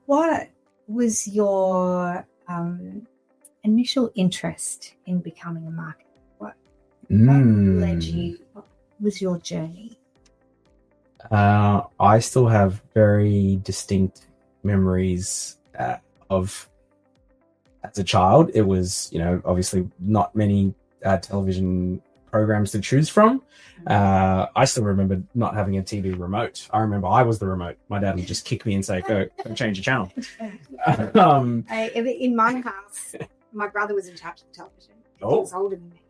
what was your initial interest in becoming a marketer? What led you? What was your journey? I still have very distinct memories of as a child. It was, obviously not many television programs to choose from. I still remember not having a TV remote. I remember I was the remote. My dad would just kick me and say, go change the channel. In my house, my brother was in charge of the television. He was older than me.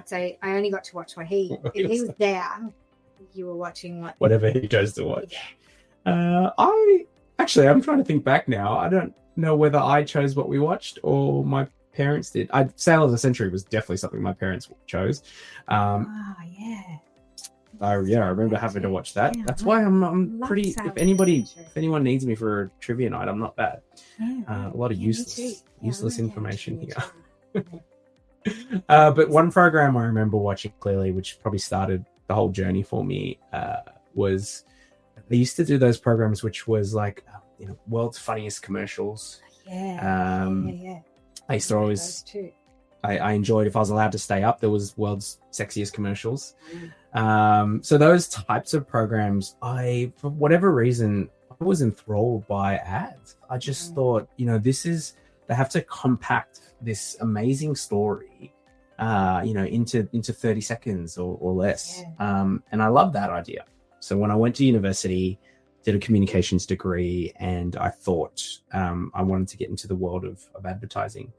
So I only got to watch what if he was there, you were watching whatever he chose to watch. Yeah. I'm trying to think back now. I don't know whether I chose what we watched or my parents did. Sail of the Century was definitely something my parents chose. I remember having to watch that. Yeah, that's why I'm pretty. If anyone needs me for a trivia night, I'm not bad. A lot of useless information here. But one program I remember watching clearly, which probably started the whole journey for me, was they used to do those programs, which was like, world's funniest commercials. I used to always. I enjoyed, if I was allowed to stay up, there was world's sexiest commercials. So those types of programs, for whatever reason, I was enthralled by ads. I just thought, they have to compact this amazing story, into 30 seconds or less. And I love that idea. So when I went to university, did a communications degree, and I thought I wanted to get into the world of advertising.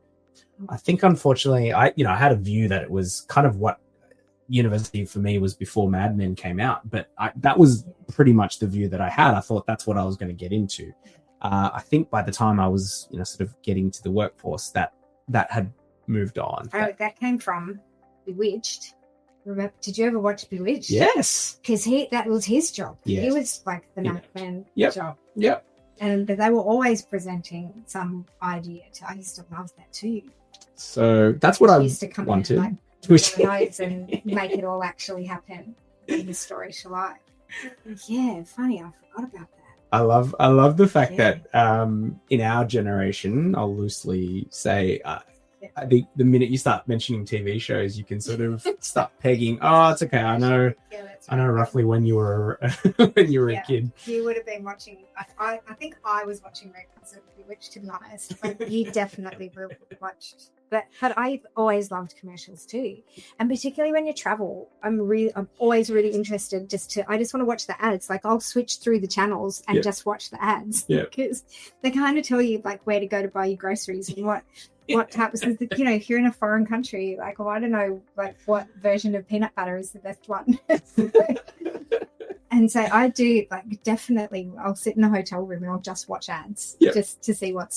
I think, unfortunately, I had a view that it was kind of what university for me was before Mad Men came out, but that was pretty much the view that I had. I thought that's what I was going to get into. I think by the time I was, sort of getting to the workforce, that had moved on. Oh, that came from Bewitched. Remember, did you ever watch Bewitched? Yes. Because that was his job. Yes. He was like the man job. Yep. And they were always presenting some idea. I used to love that too. So that's what I used to come wanted. In, notes and make it all actually happen. Bring the story to life. Yeah, funny. I forgot about that. I love the fact that in our generation, I'll loosely say, I think the minute you start mentioning TV shows, you can sort of start pegging. Oh, it's okay. I know. I know roughly when you were a kid. You would have been watching. I think I was watching records of Bewitched, to be honest. But you definitely watched. But I've always loved commercials too, and particularly when you travel, I'm always really interested. I just want to watch the ads. Like, I'll switch through the channels and just watch the ads because they kind of tell you like where to go to buy your groceries and what types of, if you're in a foreign country, like, I don't know, like, what version of peanut butter is the best one. And so I do, like, definitely, I'll sit in a hotel room and I'll just watch ads just to see what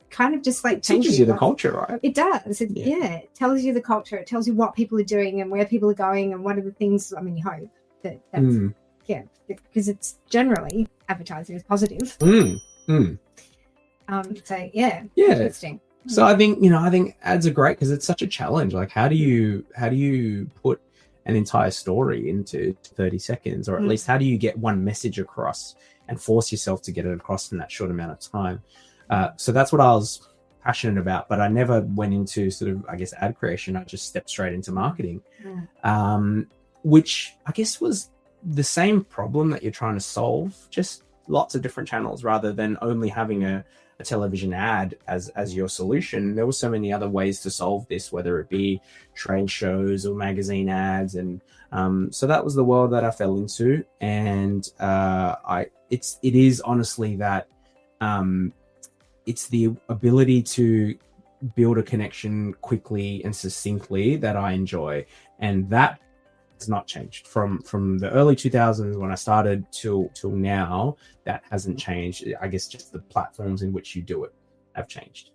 kind of just like teaches you the culture, right? It does. It tells you the culture. It tells you what people are doing and where people are going and what are the things. I mean, you hope that's because it's generally advertising is positive. Interesting. So I think ads are great because it's such a challenge. Like, how do you put an entire story into 30 seconds, or at least how do you get one message across and force yourself to get it across in that short amount of time? So that's what I was passionate about, but I never went into sort of, I guess, ad creation. I just stepped straight into marketing, which I guess was the same problem that you're trying to solve, just lots of different channels rather than only having a television ad as your solution. There were so many other ways to solve this, whether it be trade shows or magazine ads. And so that was the world that I fell into. And it is honestly that it's the ability to build a connection quickly and succinctly that I enjoy. And that has not changed from the early 2000s when I started till now. That hasn't changed. I guess just the platforms in which you do it have changed.